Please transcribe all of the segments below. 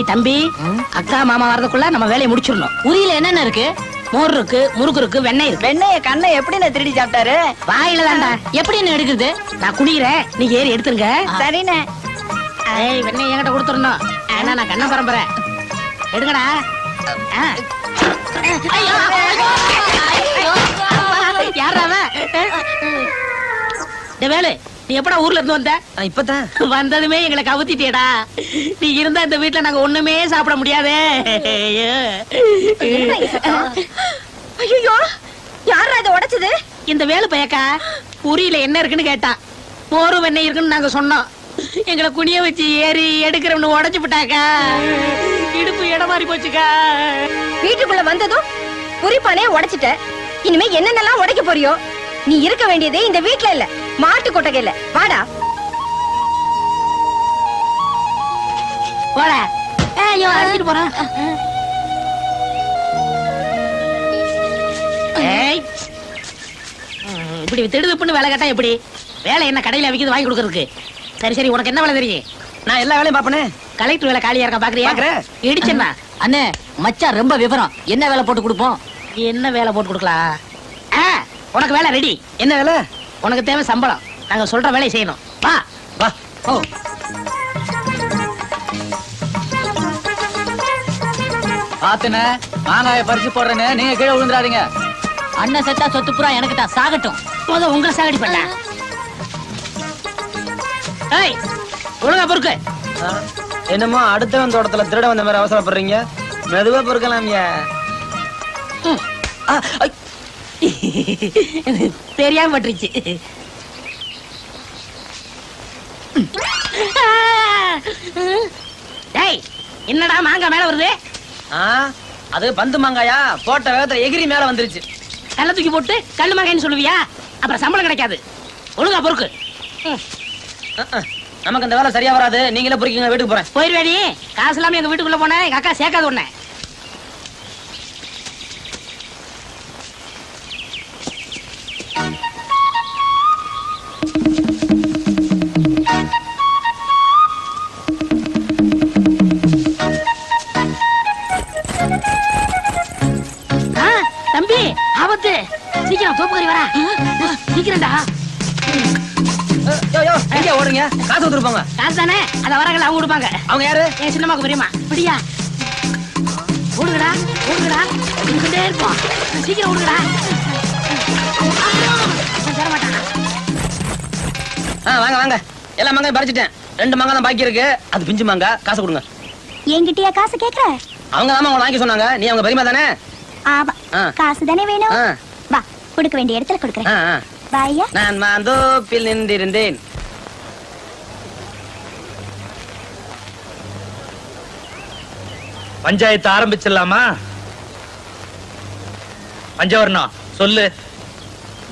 தம்பி, அக்கா மாமா வரதுக்குள்ள நம்ம வேலையை முடிச்சிடணும். உரியில என்னென்ன இருக்கு? மோர் இருக்கு, முறுக்கு இருக்கு, வெண்ணெய் இருக்கு. வெண்ணெய கண்ணை எப்படி திருடி சாப்பிட்டாரு? வாயில தாண்டா. எப்படி என்ன எடுக்குது? நான் குடிக்கிறேன், நீங்க ஏறி எடுத்துருங்க. சரிண்ணே. ஏய், வெண்ணெய் என்கிட்ட கொடுத்துடணும். ஏன்னா நான் கண்ண பரம்பரை. எடுங்கடா. யாரா வேலு, நீ எப்படா ஊர்ல இருந்து வந்த? இப்பதான் வந்ததுமே எங்களை கவுத்திட்டேடா. நீ இருந்தா இந்த வீட்டுல நாங்க ஒண்ணுமே சாப்பிட முடியாதே. ஐயோ, யாரா இதை உடைச்சது? இந்த வேலு பயக்கா புரியல என்ன இருக்குன்னு கேட்டா. மோரும் வெண்ணெய் இருக்குன்னு நாங்க சொன்னோம். எங்களை குனிய வச்சு ஏறி எடுக்கிறோம்னு உடைச்சு விட்டாக்கா. இடுப்பு இடம் மாறி போச்சுக்கா. வீட்டுக்குள்ள வந்ததும் புரிப்பானே உடைச்சிட்ட. இனிமே என்னென்னலாம் உடைக்க போறியோ? நீ இருக்க வேண்டியது இந்த வீட்டுல இல்ல, மாட்டு கொட்டகையில. வாடா போடா. ஐயோ, அடிச்சிட்டு போறான். இப்படி திடுதுப்புன்னு வேலை கேட்டா எப்படி? வேலை என்ன கடையில விக்கிறது வாங்கி கொடுக்கறதுக்கு? சரி சரி, உனக்கு என்ன வேலை தெரியும்? நான் எல்லா வேலையும் பாப்பனே. கலெக்டர் வேலை காலியா இருக்க பாக்குறியா? இடிச்சா அண்ணே, மச்சான் ரொம்ப விவரம். என்ன வேலை போட்டு கொடுப்போம்? என்ன வேலை போட்டு கொடுக்கலாம்? உனக்கு வேலை ரெடி. என்ன வேலை? உனக்கு தேவை சம்பளம். நாங்க சொல்ற வேலையை செய்யணும். வா வா. ஓ, பாத்துன மாங்காய பறிச்சு போடுறேன்னு நீங்க கீழே விழுந்துடாதீங்க. அண்ணன் செத்தா சொத்து புறா எனக்கு தான், சாகட்டும். போதும், உங்களை சாகடி பண்ண. ஏய், ஒழுங்கா பொறுக்கு. என்னமோ அடுத்தவன் தோட்டத்துல திருட வந்த மாதிரி அவசரப்படுறீங்க. மெதுவா பொறுக்கலாம்யா. தெரியாம பட்டுருச்சு. டேய், என்னடா மாங்காய் மேல வருது? அது பந்து மாங்காயா? போட்ட வேகத்துல எகிரி மேல வந்துருச்சு. கல்ல தூக்கி போட்டு கல்லு மாங்காய்னு சொல்லுவியா? அப்புறம் சம்பளம் கிடைக்காது. ஒழுங்கா பொறுக்கு. நமக்கு அந்த வேலை சரியா வராது. நீங்களே பொறுக்கீங்க, வீட்டுக்கு போறேன். போயிருவேடி. காசு இல்லாம எங்க வீட்டுக்குள்ள போனேன். எங்க அக்கா சேர்க்காது உன்னை. தம்பி, ஆபத்து. சீக்கிரம் தோப்புக்கறி வரா. சீக்கிரம்டா. எங்க ஓடுங்க? காசு கொடுத்துருப்பாங்க. காசு தானே, அத வரங்கள அவங்க கொடுப்பாங்க. அவங்க யாரு? என் சின்னம்மாக்கு பெரியம்மா. பிடியா? ஓடுங்கடா, ஓடுங்கடா. ஓடிக்கிட்டே இருப்போம். சீக்கிரம் ஓடுங்கடா. தர மாட்டானா? வாங்க வாங்க. எல்லா மாங்காயும் பறிச்சிட்டேன். 2 மாங்காய் தான் பாக்கி இருக்கு. அது பிஞ்சு மாங்காய். காசு கொடுங்க. என்கிட்டயா காசு கேக்குற? அவங்க தான் உங்களை வாங்கி சொன்னாங்க. நீ அவங்க பெரியம்மா தானே? ஆமா. காசு தானே வேணும். வா, கொடுக்க வேண்டிய இடத்துல கொடுக்கறேன். பாய்யா. நான் மாந்தோப்பில் நின்றிருந்தேன். பஞ்சாயத்து ஆரம்பிச்சிடலாமா? பஞ்சவர்ணம் சொல்லு.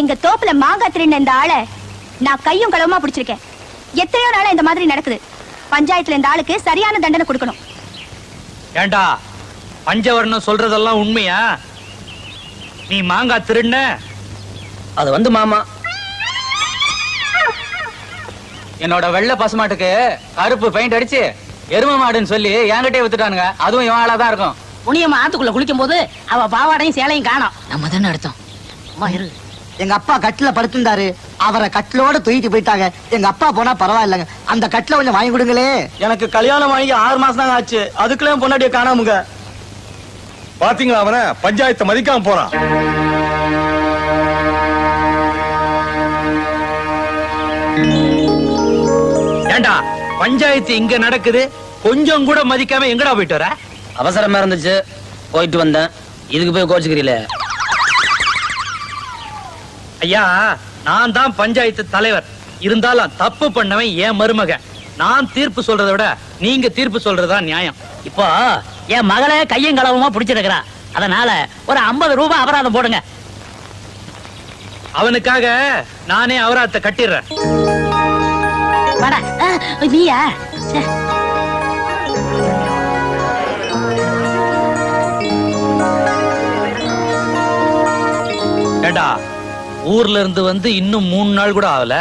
எங்க தோப்புல மாங்காய் திருடின இந்த ஆளை நான் கையும் களவுமா பிடிச்சிருக்கேன். எத்தனையோ நாளா இந்த மாதிரி நடக்குது. பஞ்சாயத்துல இந்த ஆளுக்கு சரியான தண்டனை கொடுக்கணும். ஏண்டா, பஞ்சவர்ணம் சொல்றதெல்லாம் உண்மையா? நீ மாங்காய் திருடின? அது வந்து மாமா, என்னோட வெள்ளை பசுமாட்டுக்கு கருப்பு பெயிண்ட் அடிச்சு எரும மாடுன்னு சொல்லி என்கிட்டே வித்துட்டானுங்க. அதுவும் இவன் ஆளாதான் இருக்கும். புனியம்மா ஆத்துக்குள்ள குளிக்கும் போது அவ பாவாடையும் சேலையும் காணோம். நம்ம தானே எடுத்தோம். அம்மா இரு. எங்க அப்பா கட்டில படுத்திருந்தாரு. அவரை கட்டிலோட தூக்கிட்டு போயிட்டாங்க. எங்க அப்பா போனா பரவாயில்லைங்க. அந்த கட்டில கொஞ்சம் வாங்கி கொடுங்களே. எனக்கு கல்யாணம் வாங்கி 6 மாசம் தாங்க ஆச்சு. அதுக்குள்ள பொண்டாட்டிய காணாமுங்க. பாத்தீங்களா, அவன பஞ்சாயத்தை மதிக்காம போறான். ஏண்டா, பஞ்சாயத்து இங்க நடக்குது, கொஞ்சம் கூட மதிக்காம எங்கடா போயிட்டு வர? அவசரமா இருந்துச்சு, போயிட்டு வந்தேன். இதுக்கு போய் கோச்சுக்கிறீல? ஐயா, நான் தான் பஞ்சாயத்து தலைவர். இருந்தாலும் தப்பு பண்ணவன் என் மருமக. நான் தீர்ப்பு சொல்றதை விட நீங்க தீர்ப்பு சொல்றதா நியாயம். இப்போ என் மகளை கையும் களவுமா பிடிச்சிருக்கிறா. அதனால ஒரு 50 ரூபாய் அபராதம் போடுங்க. அவனுக்காக நானே அவராத்த கட்டிடுறேன். வாடா. நீயா? ஏடா ஊர்ல இருந்து வந்து இன்னும் 3 நாள் கூட ஆகல,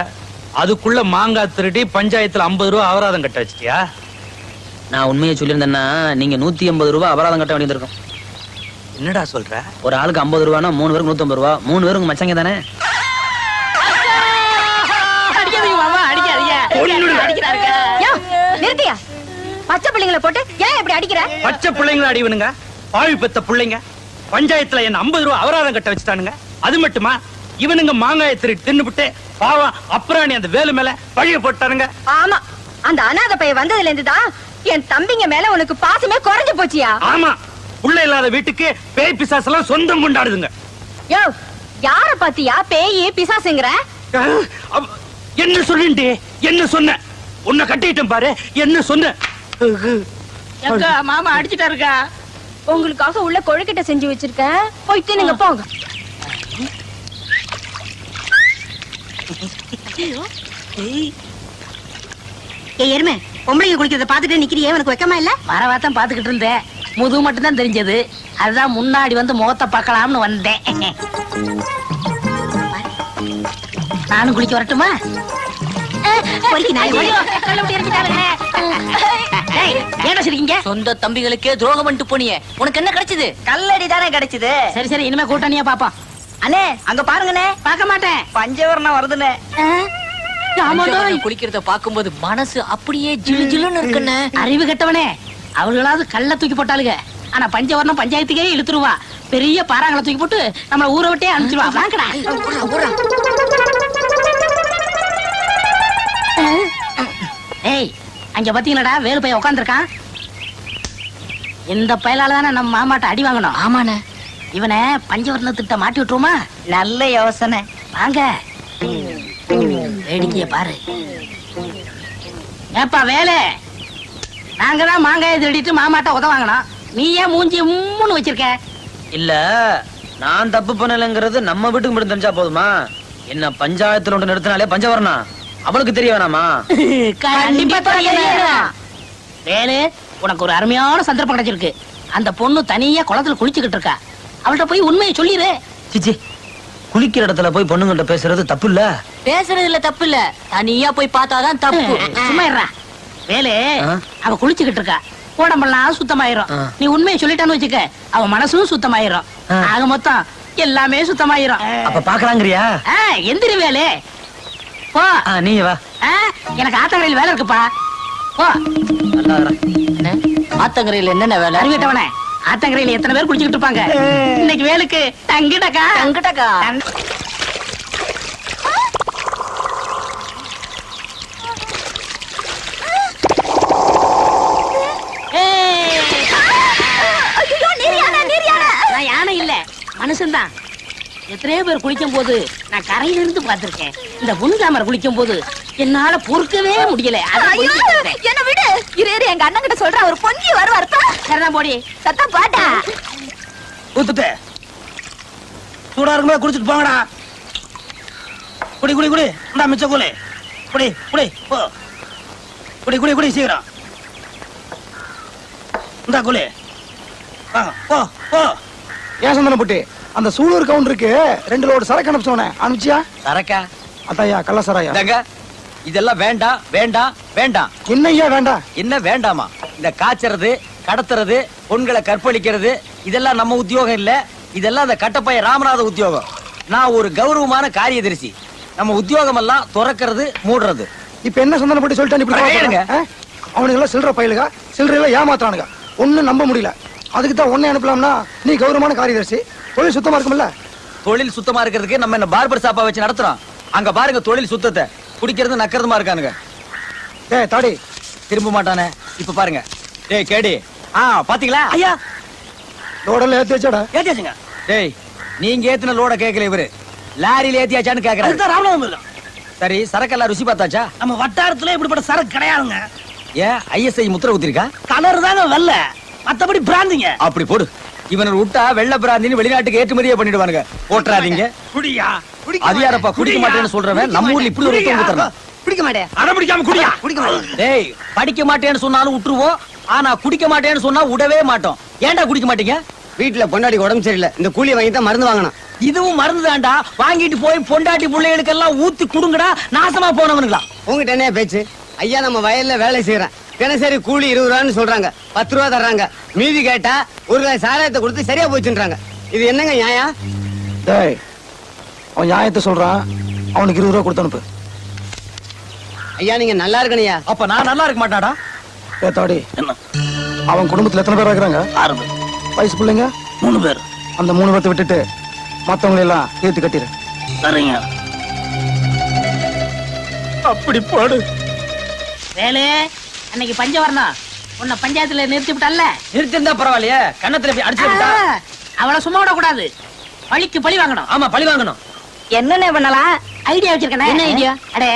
அதுக்குள்ள மாங்காய் திருடி பஞ்சாயத்துல 50 ரூபா அபராதம் கட்ட வச்சிட்டியா? நான் உண்மையை சொல்லியிருந்தேன்னா நீங்க 150 ரூபா அபராதம் கட்ட வேண்டியிருக்கும். என்னடா சொல்ற? ஒரு ஆளுக்கு 50 ரூபானா 3 பேருக்கு 150 ரூபா. 3 பேருக்கு மச்சங்க தானே? அடிக்காதீங்க மாமா, அடிக்காதீங்க. அடிக்கிறாருங்க. யா, நிறுத்தியா? பச்சை பிள்ளைங்களை போட்டு ஏன் இப்படி அடிக்கிற? பச்சை பிள்ளைங்களை அடிவனுங்க, பாவி பெத்த பிள்ளைங்க. பஞ்சாயத்துல என்ன 50 ரூபா அபராதம் கட்ட வச்சுட்டானுங்க. அது மட்டுமா, இவனுங்க மாங்காயை திருடி தின்னுபிட்டு பாவம் அப்புறாணி அந்த வேலு மேல பழிய போட்டானுங்க. ஆமா, அந்த அனாதை பைய வந்ததுல இருந்துதான் என் தம்பிங்க மேல உனக்கு பாசமே குறைஞ்சு போச்சியா? ஆமா, புள்ள இல்லாத வீட்டுக்கு பேய் பிசாசு எல்லாம் சொந்தம் கொண்டாடுதுங்க. யோ, யார பாத்தியா பேய் பிசாசுங்கற? என்ன சொல்லிண்டே? என்ன சொன்ன? உன்னை கட்டிட்டேன் பாரு. என்ன சொன்ன? எங்க மாமா அடிச்சிட்டாருக்கா? உங்களுக்காக உள்ள கொழுக்கட்டை செஞ்சு வச்சிருக்கேன், போய் தின்னுங்க போங்க. எருமை, பொம்பளைங்க குளிக்கிறத பாத்துட்டு நிக்கிறியே, உனக்கு வெக்கமா இல்ல? வரவாத்தான் பாத்துக்கிட்டு இருந்தேன், முதுகு மட்டும் தான் தெரிஞ்சது. அதுதான் முன்னாடி வந்து முகத்தை பார்க்கலாம்னு வந்தேன். நானும் குளிக்க வரட்டுமா? சொந்த தம்பிகளுக்கே துரோகம் பண்ணிட்டு போனியே, உனக்கு என்ன கிடைச்சது? கல்லடி தானே கிடைச்சது. சரி சரி, இனிமே கூட்டணியா பாப்போம். அண்ணே, அங்க பாருங்கண்ணே, பார்க்க மாட்டேன். பஞ்சவரணம் வருதுண்ணே. பஞ்சவரணம் குளிக்கிறத பாக்கும்போது மனசு அப்படியே ஜிலு ஜிலுன்னு இருக்குன்னு. அறிவு கெட்டவனே, அவர்களாவது கல்ல தூக்கி போட்டாளுங்க, ஆனா பஞ்சவரணம் பஞ்சாயத்துக்கே இழுத்துருவா. பெரிய பாறாங்களை தூக்கி போட்டு நம்மள ஊரை விட்டே அனுப்பிச்சிருவா. வாங்கடா. ஏய், அங்க பாத்தீங்களாடா வேலு பையன் உட்காந்துருக்கான். இந்த பயலால தானே நம்ம மாமாட்ட அடி வாங்கணும். ஆமாண்ணே. இவனை பஞ்சவரண திட்ட மாட்டி விட்டுருமா? நல்ல யோசனை. வாங்க, வேடிக்கைய பாரு. ஏப்பா வேலை, நாங்க தான் மாங்காயை திருடிட்டு மாமாட்ட உத வாங்கணும், நீ ஏன் மூஞ்சி மூணு வச்சிருக்க? இல்ல, நான் தப்பு பண்ணலங்கிறது நம்ம வீட்டுக்கு மட்டும் தெரிஞ்சா போதுமா? என்ன பஞ்சாயத்துல ஒன்று நிறுத்தினாலே பஞ்சவரணம் அவளுக்கு தெரிய வேணாமா? கண்டிப்பா தெரியணும். வேலு, உனக்கு ஒரு அருமையான சந்தர்ப்பம் கிடைச்சிருக்கு. அந்த பொண்ணு தனியா குளத்துல குளிச்சுக்கிட்டு இருக்கா, அவள்கிட்ட போய் உண்மையை சொல்லிரு. சிச்சி, குளிக்கிற இடத்துல போய் பொண்ணுங்கிட்ட பேசுறது தப்பு இல்ல? பேசுறதுல தப்பு இல்ல, தனியா போய் பார்த்தாதான் தப்பு. சும்மா இருடா. வேலு, அவ குளிச்சுக்கிட்டு இருக்கா, உடம்பெல்லாம் சுத்தமாயிரும். ஆ. நீ உண்மையை சொல்லிட்டான்னு வச்சுக்க, அவ மனசும் சுத்தமாயிரும். ஆ. ஆக மொத்தம் எல்லாமே சுத்தமாயிரும். அப்ப பாக்கலாங்கிறியா? எந்திரி வேலு, போ. நீ வா. எனக்கு ஆத்தங்கரையில் வேலை இருக்குப்பா, போ. ஆத்தங்கரையில என்னென்ன வேலை? அறிவிட்டவனே, ஆத்தங்கரையில் எத்தனை பேர் குளிச்சுக்கிட்டு இருப்பாங்க. இன்னைக்கு வேலுக்கு தங்கிடக்கா. தங்கிட்டக்கா. நான் யானை இல்ல, மனுஷன்தான். எத்தனையோ பேர் குளிக்கும் போது நான் கரையில இருந்து பார்த்திருக்கேன். இந்த புன்காமர் குளிக்கும் போது என்னால பொறுக்கவே முடியல. என்ன விடு, இரு இரு, எங்க அண்ணன் கிட்ட சொல்ற, ஒரு பொங்கி வருவார். சரிதான், போடி. சத்தம் பாட்டா ஊத்துட்டு சூடா இருக்கும்போது குடிச்சிட்டு போங்கடா. குடி குடி குடி, இந்தா மிச்ச கூலி. குடி குடி போ, குடி குடி குடி சீக்கிரம். இந்தா கூலி, வாங்க போ போ. ஏன் சந்தன புட்டி, அந்த சூலூர் கவுண்டருக்கு 2 லோடு சரக்கு அனுப்பிச்சோனே, அனுப்பிச்சியா? சரக்கா? அத்தாயா கள்ள சராயா. இதெல்லாம் வேண்டாம் வேண்டாம் வேண்டாம். என்னய்யா வேண்டாம்? என்ன வேண்டாமா? இந்த காய்ச்சறது, கடத்துறது, பொண்களை கற்பழிக்கிறது இதெல்லாம் நம்ம உத்தியோகம் இல்ல. இதெல்லாம் அந்த கட்டப்பைய ராமநாத உத்தியோகம். நான் ஒரு கௌரவமான காரியதரிசி. நம்ம உத்தியோகம் எல்லாம் துறக்கிறது, மூடுறது. இப்ப என்ன சந்தன புட்டி சொல்லிட்டான் இப்படி? அவனுங்க எல்லாம் சில்லற பயிலுக, சில்லறையில ஏமாத்தானுங்க, ஒண்ணும் நம்ப முடியல. அதுக்கு தான் உன்னை அனுப்பலாம்னா, நீ கௌரவமான காரியதரிசி, தொழில் சுத்தமா இருக்கும்ல? தொழில் சுத்தமா இருக்கிறதுக்கு நம்ம என்ன பார்பர் ஷாப்பா வச்சு நடத்துறோம். அங்க பாருங்க தொழில் சுத்தத்தை, குடிக்கிறது நக்கிறதுமா இருக்கானுங்க. டேய் தாடி, திரும்ப மாட்டானே. இப்ப பாருங்க. டேய் கேடி, பாத்தீங்களா? ஐயா லோடெல்லாம் ஏத்தி வச்சாடா? ஏத்தியாச்சுங்க. டேய், நீங்க ஏத்தின லோட கேட்கல, இவரு லாரியில ஏத்தியாச்சான்னு கேக்குறாரு. ராமநாதபுரம். சரி, சரக்கெல்லாம் ருசி பார்த்தாச்சா? நம்ம வட்டாரத்துல இப்படிப்பட்ட சரக்கு கிடையாதுங்க. ஏன் ஐஎஸ்ஐ முத்திர குத்திருக்கா? கலர் தாங்க வெள்ள, மத்தபடி பிராந்திங்க. அப்படி போடு. இவனை விட்டா வெள்ள பிராந்தின்னு வெளிநாட்டுக்கு ஏற்றுமதியே பண்ணிடுவானுங்க. போட்டுறாதீங்க. குடியா? அது யாரப்பா குடிக்க மாட்டேன்னு சொல்றவன் நம்ம ஊர்ல இப்படி ஒரு ஊத்துறான். குடிக்க மாட்டேன். அடம் பிடிக்காம குடியா. குடிக்க மாட்டேன். டேய் படிக்க மாட்டேன்னு சொன்னாலும் விட்டுருவோம், ஆனா குடிக்க மாட்டேன்னு சொன்னா விடவே மாட்டோம். ஏன்டா குடிக்க மாட்டீங்க? வீட்டுல பொண்டாடி உடம்பு சரியில்லை, இந்த கூலியை வாங்கி தான் மருந்து வாங்கணும். இதுவும் மருந்து தான்டா. வாங்கிட்டு போய் பொண்டாட்டி பிள்ளைகளுக்கெல்லாம் ஊத்தி குடுங்கடா, நாசமா போனவனுங்களா. உங்ககிட்ட என்ன பேச்சு? ஐயா நம்ம வயல்ல வேலை செய்யறேன், தினசரி கூலி 20 ரூபான்னு சொல்றாங்க, 10 ரூபா தர்றாங்க. மீதி கேட்டா ஒரு கிலோ சாராயத்தை கொடுத்து சரியா போச்சுன்றாங்க. இது என்னங்க நியாயம்? டேய் அவன் நியாயத்தை சொல்றான், அவனுக்கு 20 ரூபா கொடுத்து அனுப்பு. ஐயா நீங்க நல்லா இருக்கணையா. அப்ப நான் நல்லா இருக்க மாட்டாடா. தாடி அவன் குடும்பத்துல எத்தனை பேர் இருக்கிறாங்க? 6 பேர். வயசு பிள்ளைங்க 3 பேர். அந்த 3 பேர்த்த விட்டுட்டு மத்தவங்களை எல்லாம் ஏத்து கட்டிடு. சரிங்க. அப்படி போடு. வேலு, அன்னைக்கு பஞ்சவரணம் உன்னை பஞ்சாயத்துல நிறுத்தி விட்டல்ல. நிறுத்திருந்தா பரவாயில்லையே, கண்ணத்துல போய் அடிச்சு விட்டா. அவளை சும்மா விட கூடாது, பழிக்கு பழி வாங்கணும். ஆமா பழி வாங்கணும். என்னென்ன பண்ணலாம்? ஐடியா வச்சிருக்கேன். என்ன ஐடியா? அடே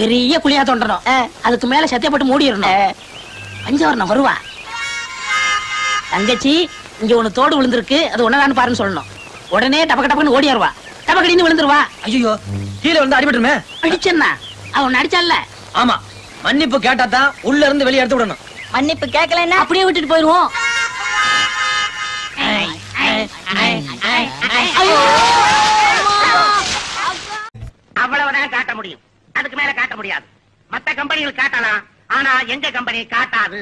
பெரிய குழியா தோண்டணும், அதுக்கு மேல சத்தியப்பட்டு மூடிடணும். பஞ்சவரணம் வருவா. தங்கச்சி இங்க ஒண்ணு தோடு விழுந்திருக்கு, அது ஒன்னதான்னு பாருன்னு சொல்லணும். உடனே டபக்க டபக்குன்னு ஓடியாருவா, டபக்கடின்னு விழுந்துருவா. ஐயோ கீழே வந்து அடிபட்டுருமே. அடிச்சன்னா அவன் அடிச்சால. ஆமா மன்னிப்பு கேட்டா தான் உள்ள இருந்து வெளியே எடுத்து விடணும். மன்னிப்பு கேட்கலன்னா அப்படியே விட்டுட்டு போயிருவோம். அவ்வளவுதான் காட்ட முடியும், அதுக்கு மேல காட்ட முடியாது. மத்த கம்பெனிகள் காட்டலாம், ஆனா எங்க கம்பெனி காட்டாது.